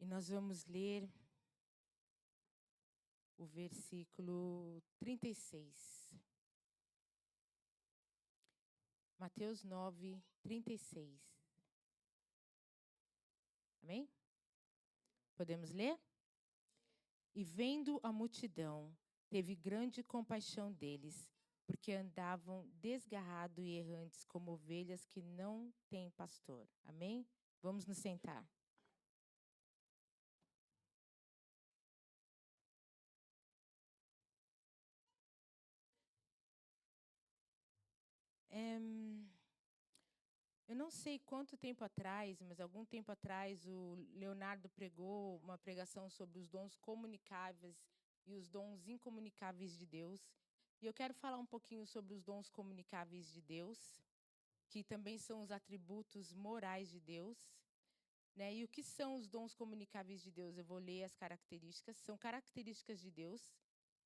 E nós vamos ler o versículo 36. Mateus 9, 36. Amém? Podemos ler? E vendo a multidão, teve grande compaixão deles, porque andavam desgarrados e errantes como ovelhas que não têm pastor. Amém? Vamos nos sentar. Eu não sei quanto tempo atrás, mas algum tempo atrás, o Leonardo pregou uma pregação sobre os dons comunicáveis e os dons incomunicáveis de Deus. E eu quero falar um pouquinho sobre os dons comunicáveis de Deus, que também são os atributos morais de Deus. Né? E o que são os dons comunicáveis de Deus? Eu vou ler as características. São características de Deus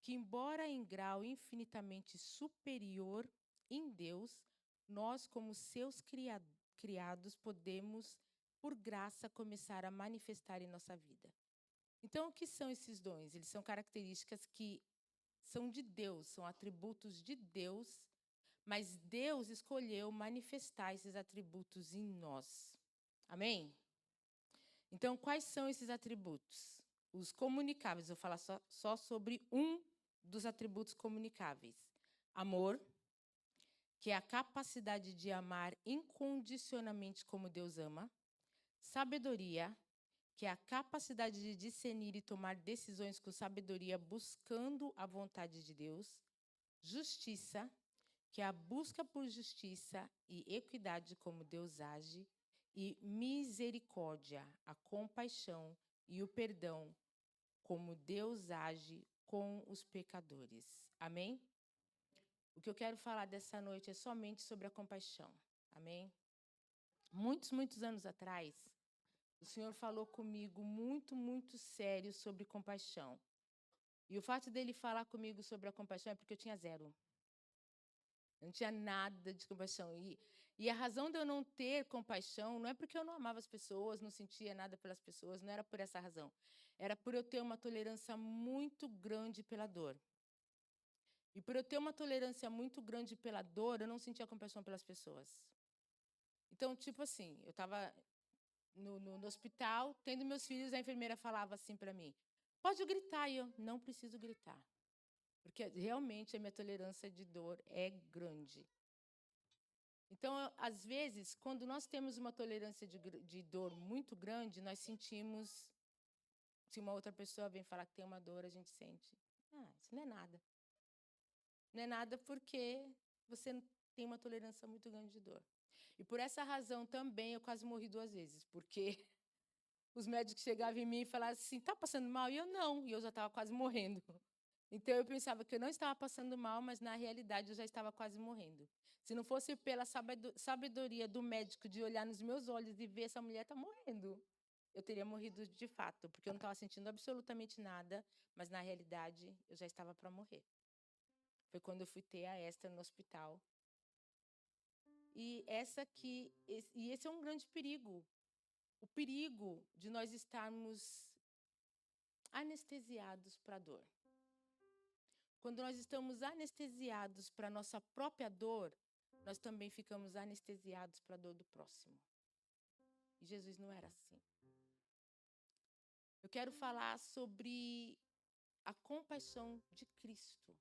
que, embora em grau infinitamente superior em Deus, nós, como seus criados, podemos, por graça, começar a manifestar em nossa vida. Então, o que são esses dons? Eles são características que são de Deus, são atributos de Deus, mas Deus escolheu manifestar esses atributos em nós. Amém? Então, quais são esses atributos? Os comunicáveis, eu vou falar só sobre um dos atributos comunicáveis. Amor, que é a capacidade de amar incondicionalmente como Deus ama. Sabedoria, que é a capacidade de discernir e tomar decisões com sabedoria, buscando a vontade de Deus. Justiça, que é a busca por justiça e equidade como Deus age. E misericórdia, a compaixão e o perdão, como Deus age com os pecadores. Amém? O que eu quero falar dessa noite é somente sobre a compaixão. Amém? Muitos anos atrás, o Senhor falou comigo muito sério sobre compaixão. E o fato dele falar comigo sobre a compaixão é porque eu tinha zero. Eu não tinha nada de compaixão. E a razão de eu não ter compaixão não é porque eu não amava as pessoas, não sentia nada pelas pessoas, não era por essa razão. Era por eu ter uma tolerância muito grande pela dor. E por eu ter uma tolerância muito grande pela dor, eu não sentia compaixão pelas pessoas. Então, tipo assim, eu estava no hospital, tendo meus filhos, a enfermeira falava assim para mim, pode gritar, e eu não preciso gritar. Porque realmente a minha tolerância de dor é grande. Então, às vezes, quando nós temos uma tolerância de dor muito grande, nós sentimos, se uma outra pessoa vem falar que tem uma dor, a gente sente, isso não é nada. Não é nada porque você tem uma tolerância muito grande de dor. E por essa razão também eu quase morri 2 vezes, porque os médicos chegavam em mim e falavam assim, tá passando mal? E eu não, e eu já estava quase morrendo. Então, eu pensava que eu não estava passando mal, mas, na realidade, eu já estava quase morrendo. Se não fosse pela sabedoria do médico de olhar nos meus olhos e ver essa mulher está morrendo, eu teria morrido de fato, porque eu não estava sentindo absolutamente nada, mas, na realidade, eu já estava para morrer. Foi quando eu fui ter a Esther no hospital. E esse é um grande perigo. O perigo de nós estarmos anestesiados para a dor. Quando nós estamos anestesiados para a nossa própria dor, nós também ficamos anestesiados para a dor do próximo. E Jesus não era assim. Eu quero falar sobre a compaixão de Cristo.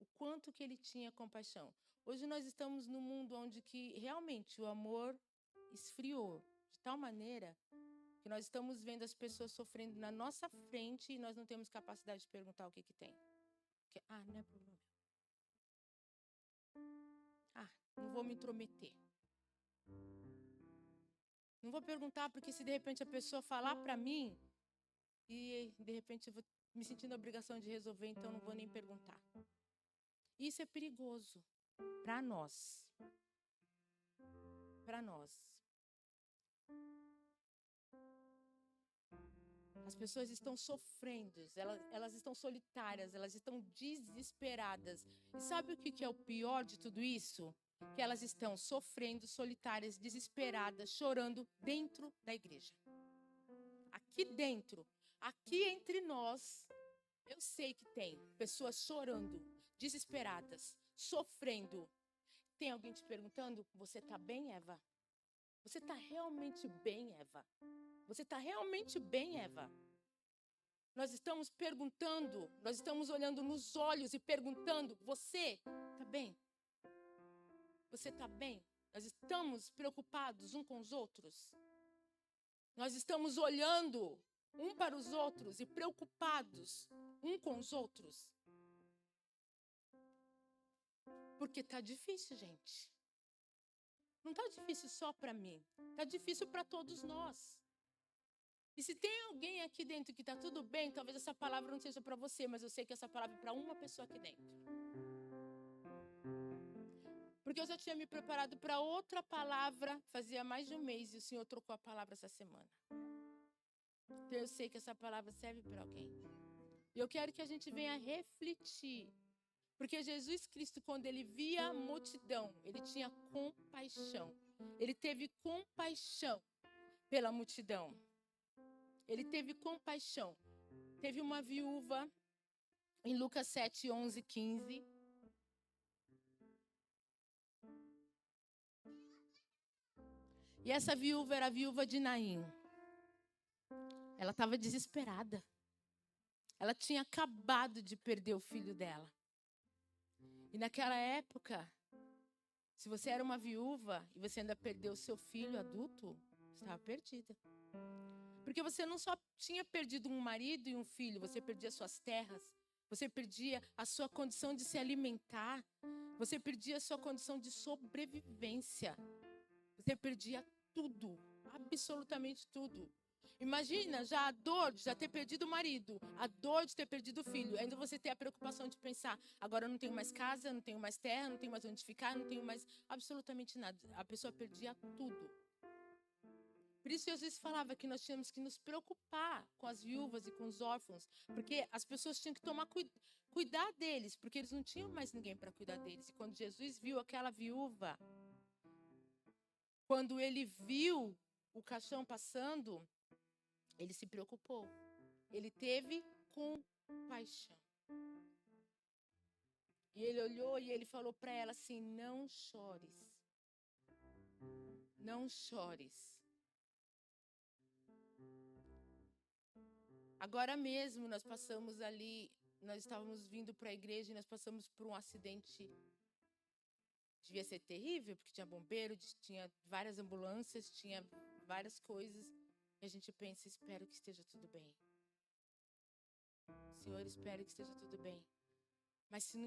O quanto que ele tinha compaixão. Hoje nós estamos num mundo onde que realmente o amor esfriou de tal maneira que nós estamos vendo as pessoas sofrendo na nossa frente e nós não temos capacidade de perguntar o que tem. Não é problema meu. Não vou me intrometer. Não vou perguntar, porque se de repente a pessoa falar para mim, e de repente eu vou me sentir na obrigação de resolver, então não vou nem perguntar. Isso é perigoso para nós. Para nós. As pessoas estão sofrendo, elas estão solitárias, elas estão desesperadas. E sabe o que é o pior de tudo isso? Que elas estão sofrendo, solitárias, desesperadas, chorando dentro da igreja. aqui dentro, aqui entre nós, eu sei que tem pessoas chorando, desesperadas, sofrendo. Tem alguém te perguntando, você está bem, Eva? Você está realmente bem, Eva? Você está realmente bem, Eva? Nós estamos perguntando, nós estamos olhando nos olhos e perguntando, você está bem? Você está bem? Nós estamos preocupados uns com os outros? Nós estamos olhando um para os outros e preocupados uns com os outros? Porque está difícil, gente. Não está difícil só para mim. Está difícil para todos nós. E se tem alguém aqui dentro que está tudo bem, talvez essa palavra não seja para você, mas eu sei que essa palavra é para uma pessoa aqui dentro. Porque eu já tinha me preparado para outra palavra, fazia mais de um mês, e o Senhor trocou a palavra essa semana. Então eu sei que essa palavra serve para alguém. E eu quero que a gente venha refletir. Porque Jesus Cristo, quando ele via a multidão, ele tinha compaixão. Ele teve compaixão pela multidão. Ele teve compaixão. Teve uma viúva em Lucas 7, 11, 15. E essa viúva era a viúva de Naim. Ela estava desesperada. Ela tinha acabado de perder o filho dela. E naquela época, se você era uma viúva e você ainda perdeu o seu filho adulto, você estava perdida. Porque você não só tinha perdido um marido e um filho, você perdia suas terras, você perdia a sua condição de se alimentar, você perdia a sua condição de sobrevivência. Você perdia tudo, absolutamente tudo. Imagina já a dor de já ter perdido o marido, a dor de ter perdido o filho. Ainda você ter a preocupação de pensar, agora eu não tenho mais casa, não tenho mais terra, não tenho mais onde ficar, não tenho mais absolutamente nada. A pessoa perdia tudo. Por isso Jesus falava que nós tínhamos que nos preocupar com as viúvas e com os órfãos, porque as pessoas tinham que tomar cuidar deles, porque eles não tinham mais ninguém para cuidar deles. E quando Jesus viu aquela viúva, quando ele viu o caixão passando, ele se preocupou. Ele teve compaixão. E ele olhou e ele falou para ela assim: não chores. Não chores. Agora mesmo nós passamos ali, nós estávamos vindo para a igreja e nós passamos por um acidente. Devia ser terrível, porque tinha bombeiro, tinha várias ambulâncias, tinha várias coisas. E a gente pensa, espero que esteja tudo bem. Senhor, espero que esteja tudo bem. Mas se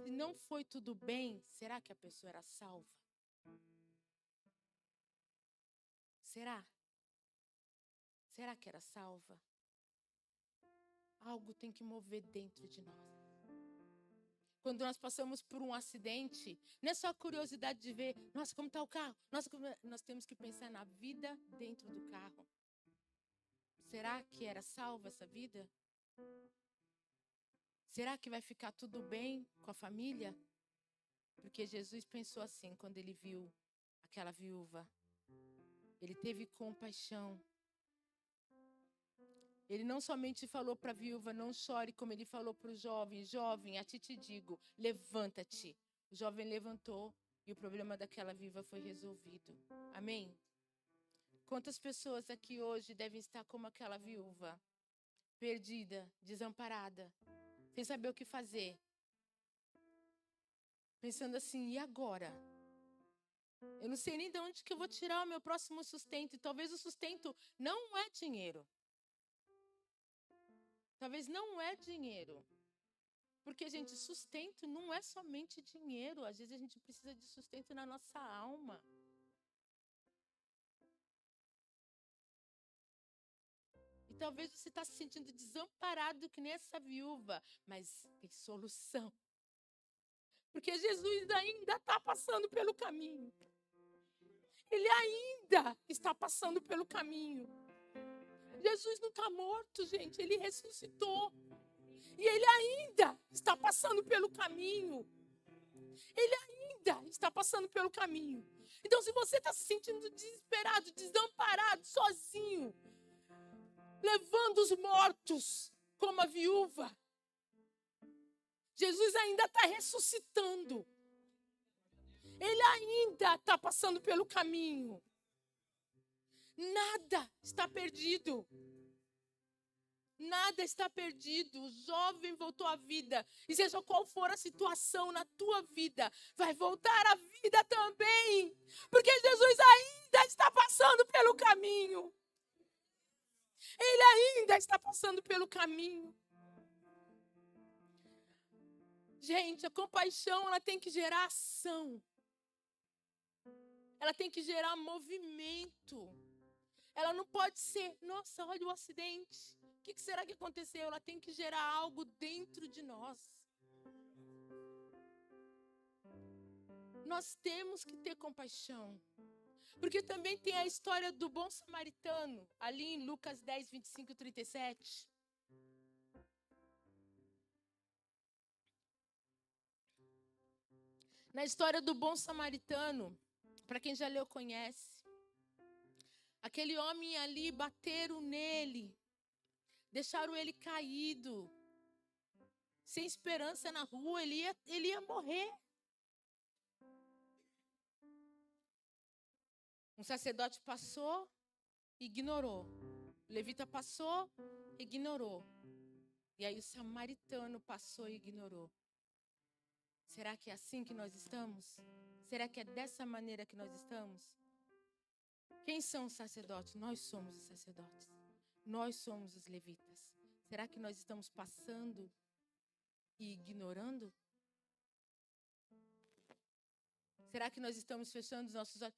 não foi tudo bem, será que a pessoa era salva? Será? Será que era salva? Algo tem que mover dentro de nós. Quando nós passamos por um acidente, não é só a curiosidade de ver, nossa, como está o carro? Nossa, nós temos que pensar na vida dentro do carro. Será que era salva essa vida? Será que vai ficar tudo bem com a família? Porque Jesus pensou assim quando ele viu aquela viúva. Ele teve compaixão. Ele não somente falou para a viúva, não chore, como ele falou para o jovem, jovem, a ti te digo, levanta-te. O jovem levantou e o problema daquela viúva foi resolvido. Amém? Quantas pessoas aqui hoje devem estar como aquela viúva, perdida, desamparada, sem saber o que fazer, pensando assim, e agora? Eu não sei nem de onde que eu vou tirar o meu próximo sustento. E talvez o sustento não é dinheiro. Talvez não é dinheiro. Porque, gente, sustento não é somente dinheiro. Às vezes a gente precisa de sustento na nossa alma. E talvez você está se sentindo desamparado que nem essa viúva. Mas tem solução. Porque Jesus ainda está passando pelo caminho. Ele ainda está passando pelo caminho. Jesus não está morto, gente. Ele ressuscitou. E ele ainda está passando pelo caminho. Ele ainda está passando pelo caminho. Então, se você está se sentindo desesperado, desamparado, sozinho, levando os mortos, como a viúva. Jesus ainda está ressuscitando. Ele ainda está passando pelo caminho. Nada está perdido. Nada está perdido. O jovem voltou à vida. E seja qual for a situação na tua vida, vai voltar à vida também. Porque Jesus ainda está passando pelo caminho. Ele ainda está passando pelo caminho. Gente, a compaixão, ela tem que gerar ação. Ela tem que gerar movimento. Ela não pode ser, nossa, olha o acidente. O que será que aconteceu? Ela tem que gerar algo dentro de nós. Nós temos que ter compaixão. Porque também tem a história do bom samaritano, ali em Lucas 10, 25 e 37. Na história do bom samaritano, para quem já leu, conhece. Aquele homem ali, bateram nele, deixaram ele caído, sem esperança na rua, ele ia morrer. Um sacerdote passou, ignorou. O levita passou, ignorou. E aí o samaritano passou e ignorou. Será que é assim que nós estamos? Será que é dessa maneira que nós estamos? Quem são os sacerdotes? Nós somos os sacerdotes. Nós somos os levitas. Será que nós estamos passando e ignorando? Será que nós estamos fechando os nossos olhos?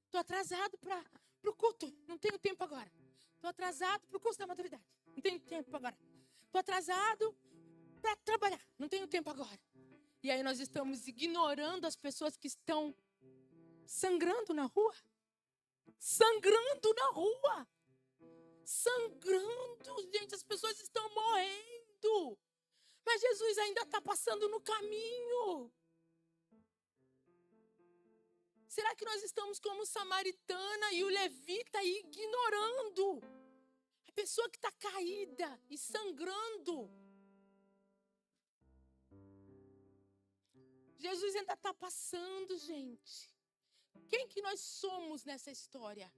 Estou atrasado para o culto. Não tenho tempo agora. Estou atrasado para o curso da maturidade. Não tenho tempo agora. Estou atrasado para trabalhar. Não tenho tempo agora. E aí nós estamos ignorando as pessoas que estão sangrando na rua. Sangrando na rua. Sangrando, gente. As pessoas estão morrendo. Mas Jesus ainda está passando no caminho. Será que nós estamos como samaritana e o levita ignorando a pessoa que está caída e sangrando? Jesus ainda está passando, gente. Quem que nós somos nessa história?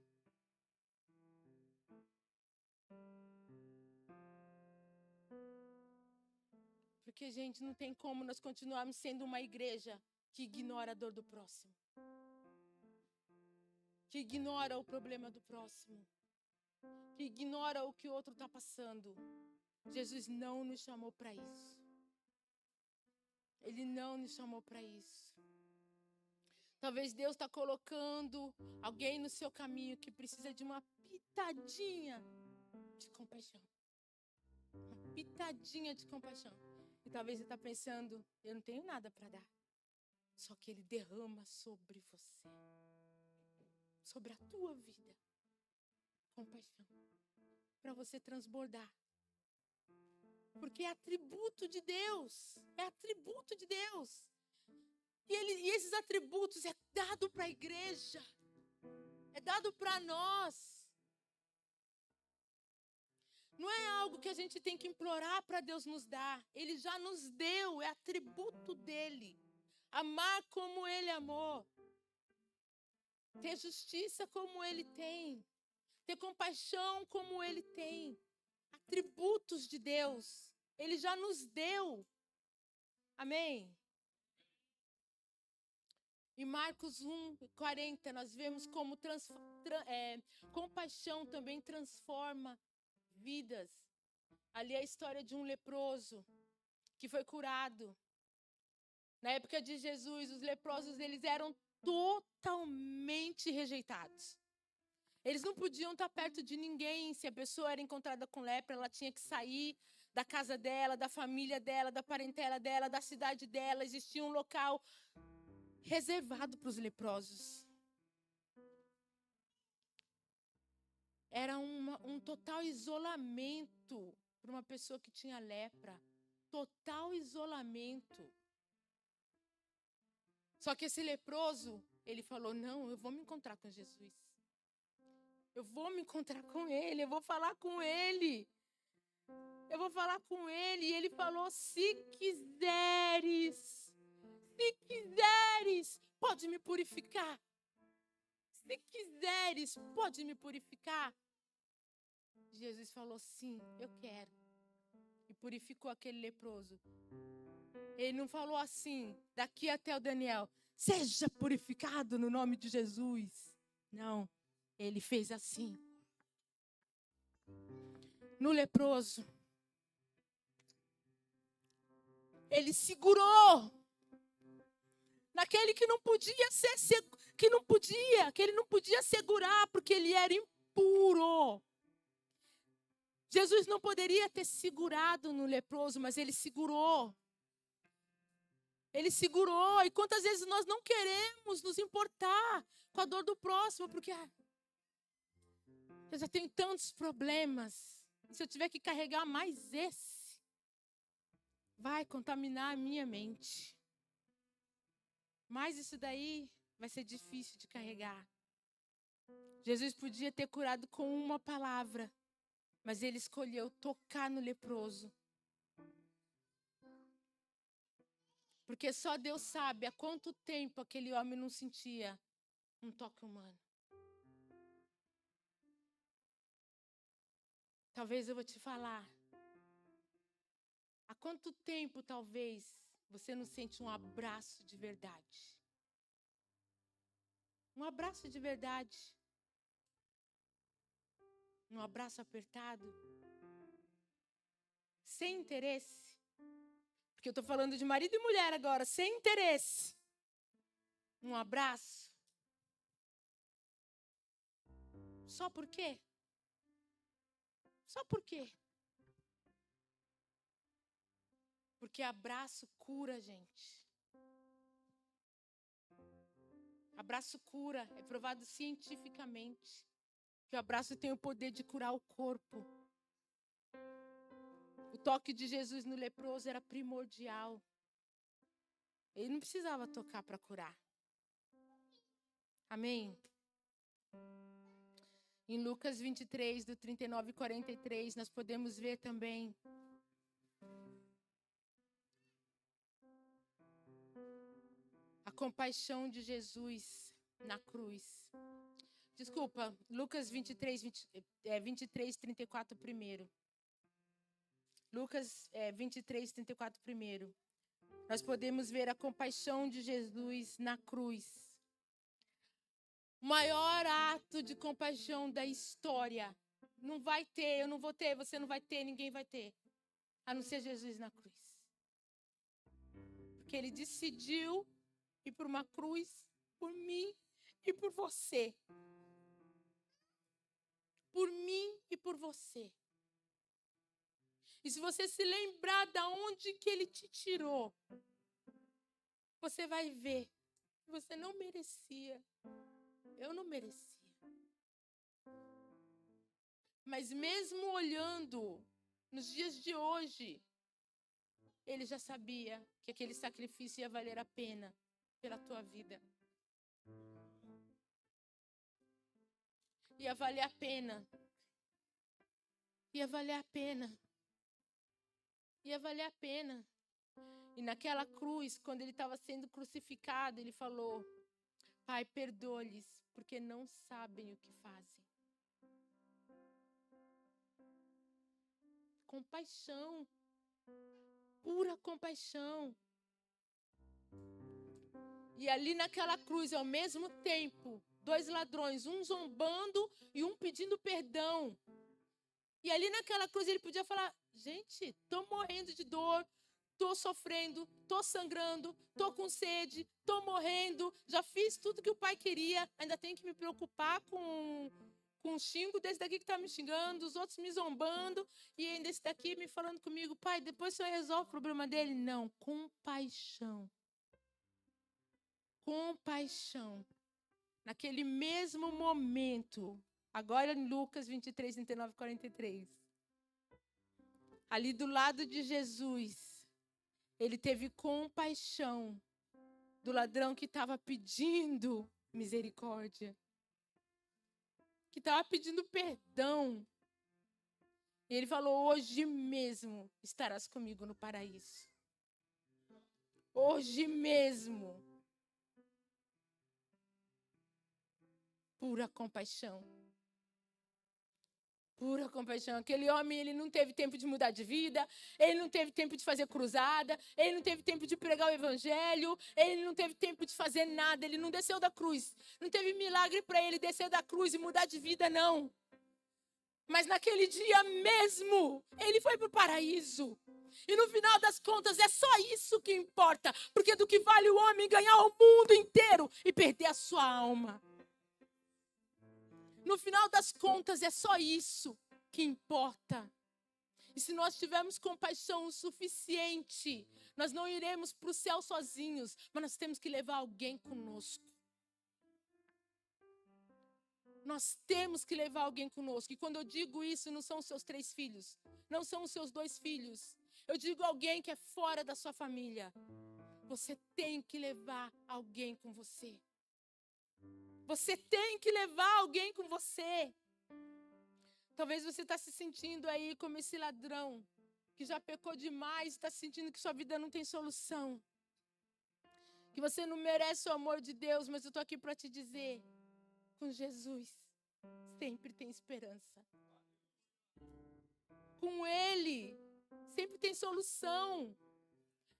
Porque, gente, não tem como nós continuarmos sendo uma igreja que ignora a dor do próximo. Que ignora o problema do próximo. Que ignora o que o outro está passando. Jesus não nos chamou para isso. Ele não nos chamou para isso. Talvez Deus está colocando alguém no seu caminho que precisa de uma pitadinha de compaixão. Uma pitadinha de compaixão. E talvez ele está pensando, eu não tenho nada para dar. Só que ele derrama sobre você. Sobre a tua vida. Compaixão. Para você transbordar. Porque é atributo de Deus. É atributo de Deus. E esses atributos é dado para a igreja. É dado para nós. Não é algo que a gente tem que implorar para Deus nos dar. Ele já nos deu. É atributo dele. Amar como ele amou. Ter justiça como ele tem. Ter compaixão como ele tem. Atributos de Deus. Ele já nos deu. Amém? Em Marcos 1:40, nós vemos como compaixão também transforma vidas. Ali é a história de um leproso que foi curado. Na época de Jesus, os leprosos eles eram totalmente rejeitados. Eles não podiam estar perto de ninguém. Se a pessoa era encontrada com lepra, ela tinha que sair da casa dela, da família dela, da parentela dela, da cidade dela. Existia um local reservado para os leprosos. Era um total isolamento para uma pessoa que tinha lepra. Total isolamento. Só que esse leproso, ele falou, não, eu vou me encontrar com Jesus. Eu vou me encontrar com ele, eu vou falar com ele. Eu vou falar com ele. E ele falou, se quiseres, pode me purificar. Se quiseres, pode me purificar. Jesus falou, sim, eu quero. E purificou aquele leproso. Ele não falou assim, daqui até o Daniel, seja purificado no nome de Jesus. Não, ele fez assim. No leproso, ele segurou. Naquele que não podia que ele não podia segurar, porque ele era impuro. Jesus não poderia ter segurado no leproso, mas ele segurou. Ele segurou. E quantas vezes nós não queremos nos importar com a dor do próximo, porque eu já tenho tantos problemas. E se eu tiver que carregar mais esse, vai contaminar a minha mente. Mas isso daí vai ser difícil de carregar. Jesus podia ter curado com uma palavra, mas ele escolheu tocar no leproso. Porque só Deus sabe há quanto tempo aquele homem não sentia um toque humano. Talvez eu vou te falar. Há quanto tempo, talvez, você não sente um abraço de verdade? Um abraço de verdade. Um abraço apertado. Sem interesse. Porque eu estou falando de marido e mulher agora, sem interesse. Um abraço. Só por quê? Só por quê? Porque abraço cura, gente. Abraço cura, é provado cientificamente. Que o abraço tem o poder de curar o corpo. O toque de Jesus no leproso era primordial. Ele não precisava tocar para curar. Amém? Em Lucas 23, do 39 e 43, nós podemos ver também a compaixão de Jesus na cruz. Desculpa, Lucas 23, 34 primeiro. Lucas 23, 34 primeiro. Nós podemos ver a compaixão de Jesus na cruz. O maior ato de compaixão da história. Não vai ter, eu não vou ter, você não vai ter, ninguém vai ter. A não ser Jesus na cruz. Porque ele decidiu ir por uma cruz por mim e por você. Por mim e por você. E se você se lembrar de onde que ele te tirou, você vai ver que você não merecia. Eu não merecia. Mas mesmo olhando nos dias de hoje, ele já sabia que aquele sacrifício ia valer a pena pela tua vida. Ia valer a pena. Ia valer a pena. Ia valer a pena. E naquela cruz, quando ele estava sendo crucificado, ele falou: Pai, perdoa-lhes, porque não sabem o que fazem. Compaixão. Pura compaixão. E ali naquela cruz, ao mesmo tempo, 2 ladrões, um zombando e um pedindo perdão. E ali naquela cruz ele podia falar: gente, estou morrendo de dor, estou sofrendo, estou sangrando, estou com sede, estou morrendo, já fiz tudo que o pai queria, ainda tenho que me preocupar com um xingo desse daqui que está me xingando, os outros me zombando, e ainda esse daqui me falando comigo: pai, depois o senhor resolve o problema dele? Não, compaixão. Compaixão. Naquele mesmo momento, agora em Lucas 23, 39 e 43. Ali do lado de Jesus, ele teve compaixão do ladrão que estava pedindo misericórdia. que estava pedindo perdão. E ele falou: hoje mesmo estarás comigo no paraíso. Hoje mesmo. Pura compaixão. Pura compaixão. Aquele homem, ele não teve tempo de mudar de vida, ele não teve tempo de fazer cruzada, ele não teve tempo de pregar o evangelho, ele não teve tempo de fazer nada, ele não desceu da cruz. Não teve milagre para ele descer da cruz e mudar de vida, não. Mas naquele dia mesmo, ele foi para o paraíso. E no final das contas, é só isso que importa. Porque do que vale o homem ganhar o mundo inteiro e perder a sua alma. No final das contas, é só isso que importa. E se nós tivermos compaixão o suficiente, nós não iremos para o céu sozinhos, mas nós temos que levar alguém conosco. Nós temos que levar alguém conosco. E quando eu digo isso, não são os seus 3 filhos, não são os seus 2 filhos. Eu digo alguém que é fora da sua família. Você tem que levar alguém com você. Você tem que levar alguém com você. Talvez você está se sentindo aí como esse ladrão que já pecou demais, está sentindo que sua vida não tem solução. Que você não merece o amor de Deus, mas eu estou aqui para te dizer, com Jesus sempre tem esperança. Com Ele sempre tem solução.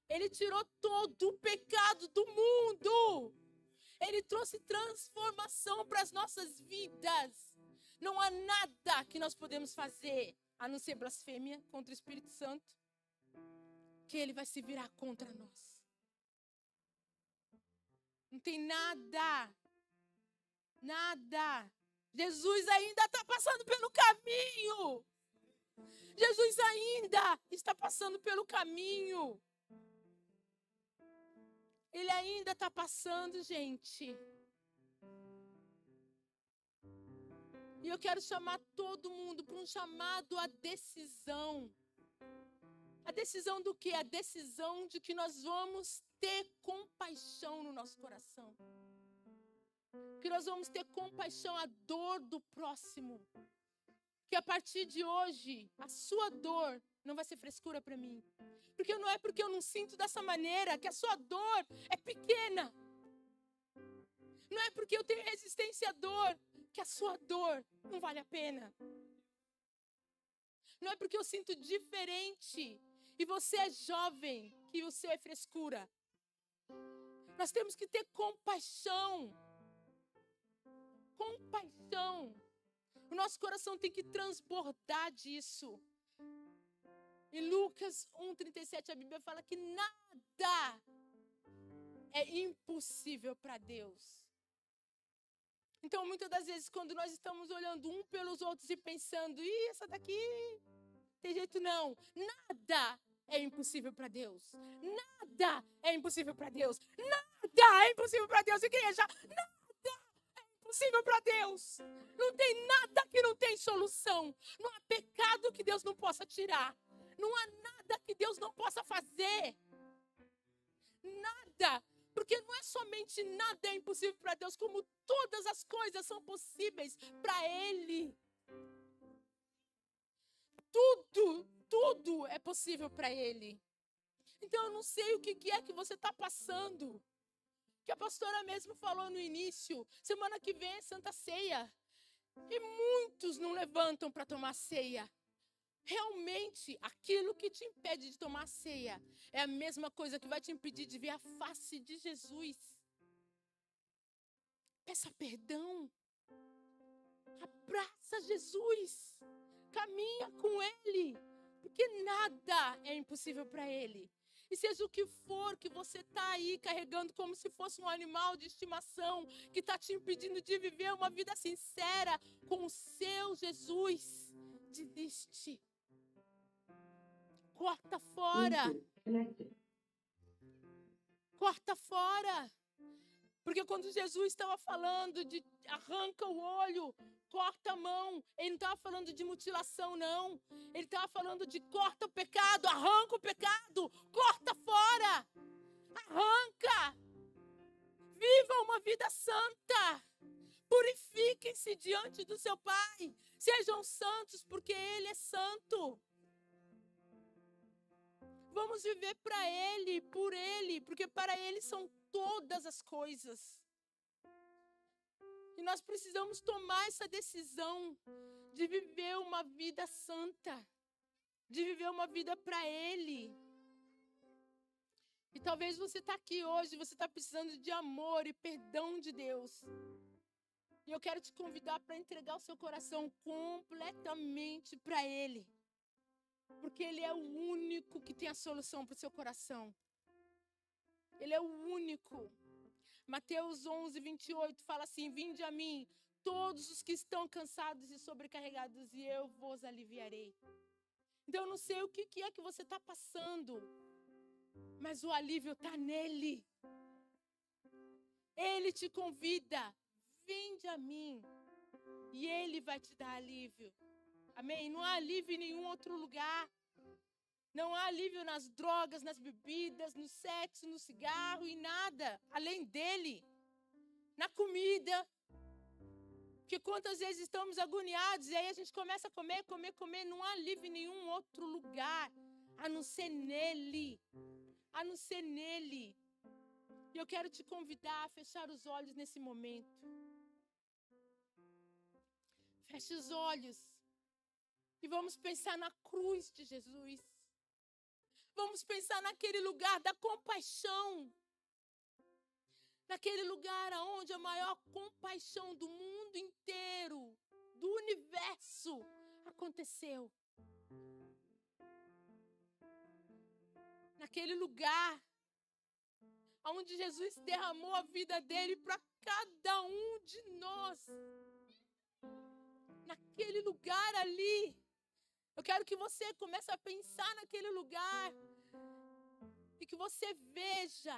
Ele tirou todo o pecado do mundo. Ele trouxe transformação para as nossas vidas. Não há nada que nós podemos fazer, a não ser blasfêmia contra o Espírito Santo, que Ele vai se virar contra nós. Não tem nada. Nada. Jesus ainda está passando pelo caminho. Jesus ainda está passando pelo caminho. Ele ainda está passando, gente. E eu quero chamar todo mundo para um chamado à decisão. A decisão do quê? A decisão de que nós vamos ter compaixão no nosso coração. Que nós vamos ter compaixão à dor do próximo. Que a partir de hoje, a sua dor não vai ser frescura para mim. Porque não é porque eu não sinto dessa maneira que a sua dor é pequena. Não é porque eu tenho resistência à dor que a sua dor não vale a pena. Não é porque eu sinto diferente e você é jovem que o seu é frescura. Nós temos que ter compaixão. Compaixão. O nosso coração tem que transbordar disso. Em Lucas 1:37, a Bíblia fala que nada é impossível para Deus. Então, muitas das vezes, quando nós estamos olhando um pelos outros e pensando, essa daqui tem jeito não. Nada é impossível para Deus. Nada é impossível para Deus. Nada é impossível para Deus, igreja. Nada é impossível para Deus. Não tem nada que não tem solução. Não há pecado que Deus não possa tirar. Não há nada que Deus não possa fazer. Nada. Porque não é somente nada é impossível para Deus, como todas as coisas são possíveis para Ele. Tudo é possível para Ele. Então eu não sei o que é que você está passando. Que a pastora mesmo falou no início. Semana que vem é Santa Ceia. E muitos não levantam para tomar ceia. Realmente, aquilo que te impede de tomar ceia é a mesma coisa que vai te impedir de ver a face de Jesus. Peça perdão. Abraça Jesus. Caminha com Ele. Porque nada é impossível para Ele. E seja o que for que você está aí carregando como se fosse um animal de estimação que está te impedindo de viver uma vida sincera com o seu Jesus, desiste. Corta fora. Corta fora. Porque quando Jesus estava falando de arranca o olho, corta a mão, ele não estava falando de mutilação, não. Ele estava falando de corta o pecado, arranca o pecado, corta fora. Arranca. Viva uma vida santa. Purifiquem-se diante do seu Pai. Sejam santos, porque Ele é santo. Vamos viver para Ele, por Ele, porque para Ele são todas as coisas. E nós precisamos tomar essa decisão de viver uma vida santa, de viver uma vida para Ele. E talvez você está aqui hoje, você está precisando de amor e perdão de Deus. E eu quero te convidar para entregar o seu coração completamente para Ele. Porque Ele é o único que tem a solução para o seu coração. Ele é o único. Mateus 11, 28 fala assim: vinde a mim, todos os que estão cansados e sobrecarregados, e eu vos aliviarei. Então eu não sei o que é que você está passando, mas o alívio está nele. Ele te convida, vinde a mim, e Ele vai te dar alívio. Amém? Não há alívio em nenhum outro lugar. Não há alívio nas drogas, nas bebidas, no sexo, no cigarro, em nada, além dele. Na comida. Porque quantas vezes estamos agoniados e aí a gente começa a comer. Não há alívio em nenhum outro lugar, a não ser nele. A não ser nele. E eu quero te convidar a fechar os olhos nesse momento. Feche os olhos. E vamos pensar na cruz de Jesus. Vamos pensar naquele lugar da compaixão. Naquele lugar onde a maior compaixão do mundo inteiro, do universo, aconteceu. Naquele lugar onde Jesus derramou a vida dele para cada um de nós. Naquele lugar ali. Eu quero que você comece a pensar naquele lugar e que você veja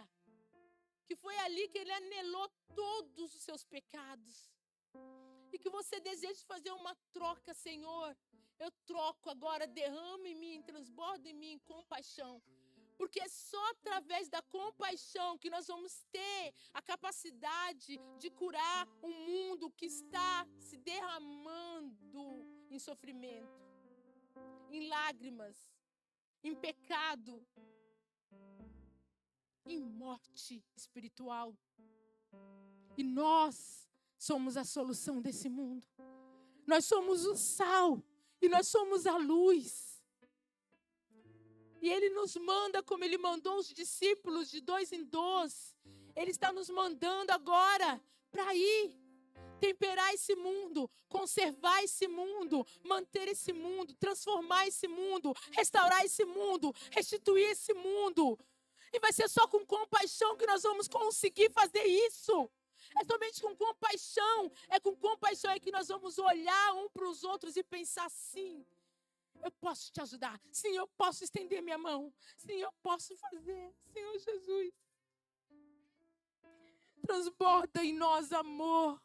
que foi ali que Ele anelou todos os seus pecados. E que você deseje fazer uma troca, Senhor. Eu troco agora, derrama em mim, transborda em mim compaixão. Porque é só através da compaixão que nós vamos ter a capacidade de curar um mundo que está se derramando em sofrimento, em lágrimas, em pecado, em morte espiritual. E nós somos a solução desse mundo. Nós somos o sal e nós somos a luz. E Ele nos manda como Ele mandou os discípulos de 2 em 2. Ele está nos mandando agora para ir temperar esse mundo, conservar esse mundo, manter esse mundo, transformar esse mundo, restaurar esse mundo, restituir esse mundo. E vai ser só com compaixão que nós vamos conseguir fazer isso. É somente com compaixão. É com compaixão é que nós vamos olhar um para os outros e pensar assim: eu posso te ajudar. Sim, eu posso estender minha mão. Sim, eu posso fazer. Senhor Jesus, transborda em nós amor.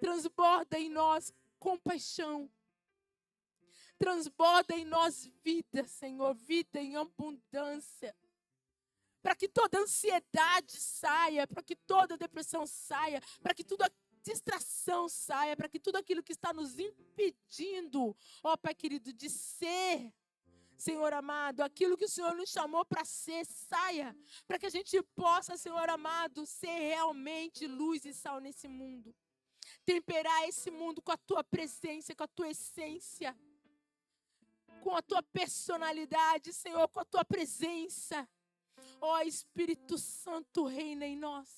Transborda em nós compaixão. Transborda em nós vida, Senhor. Vida em abundância. Para que toda ansiedade saia. Para que toda depressão saia. Para que toda distração saia. Para que tudo aquilo que está nos impedindo, ó Pai querido, de ser, Senhor amado, aquilo que o Senhor nos chamou para ser, saia. Para que a gente possa, Senhor amado, ser realmente luz e sal nesse mundo. Temperar esse mundo com a tua presença, com a tua essência, com a tua personalidade, Senhor, com a tua presença. Ó Espírito Santo, reina em nós.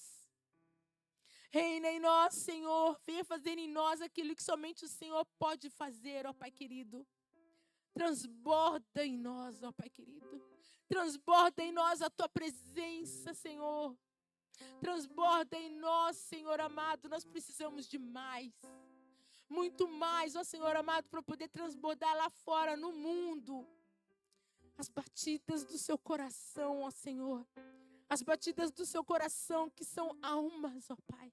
Reina em nós, Senhor. Venha fazer em nós aquilo que somente o Senhor pode fazer, ó Pai querido. Transborda em nós, ó Pai querido. Transborda em nós a tua presença, Senhor. Transborda em nós, Senhor amado. Nós precisamos de mais. Muito mais, ó Senhor amado, para poder transbordar lá fora no mundo. As batidas do seu coração, ó Senhor. As batidas do seu coração que são almas, ó Pai.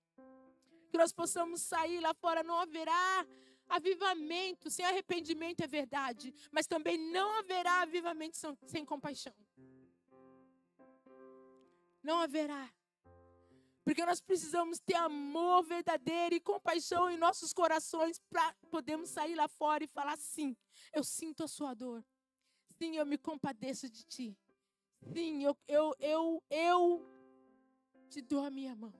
Que nós possamos sair lá fora, não haverá avivamento sem arrependimento, é verdade. Mas também não haverá avivamento sem compaixão. Não haverá. Porque nós precisamos ter amor verdadeiro e compaixão em nossos corações para podermos sair lá fora e falar: sim, eu sinto a sua dor. Sim, eu me compadeço de ti. Sim, eu te dou a minha mão.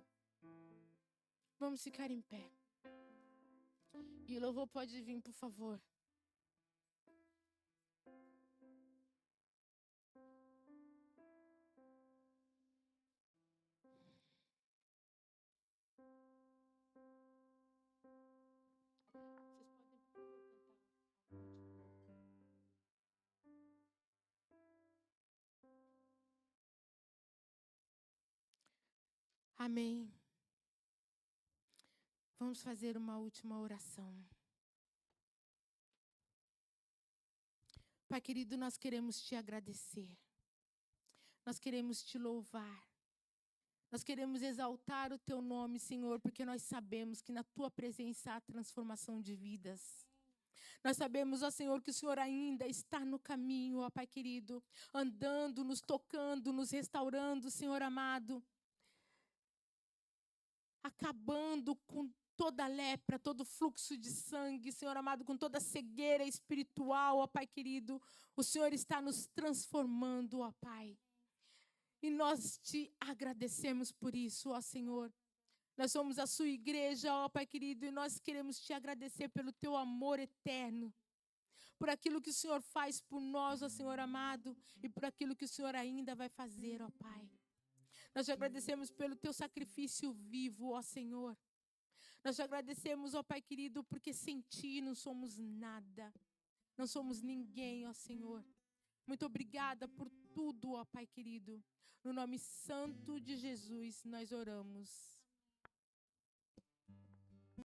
Vamos ficar em pé. E o louvor pode vir, por favor. Amém. Vamos fazer uma última oração. Pai querido, nós queremos te agradecer. Nós queremos te louvar. Nós queremos exaltar o teu nome, Senhor, porque nós sabemos que na tua presença há transformação de vidas. Nós sabemos, ó Senhor, que o Senhor ainda está no caminho, ó Pai querido, andando, nos tocando, nos restaurando, Senhor amado, acabando com toda a lepra, todo fluxo de sangue, Senhor amado, com toda a cegueira espiritual, ó Pai querido. O Senhor está nos transformando, ó Pai. E nós te agradecemos por isso, ó Senhor. Nós somos a sua igreja, ó Pai querido, e nós queremos te agradecer pelo teu amor eterno, por aquilo que o Senhor faz por nós, ó Senhor amado, e por aquilo que o Senhor ainda vai fazer, ó Pai. Nós te agradecemos pelo teu sacrifício vivo, ó Senhor. Nós te agradecemos, ó Pai querido, porque sem ti não somos nada, não somos ninguém, ó Senhor. Muito obrigada por tudo, ó Pai querido. No nome santo de Jesus nós oramos.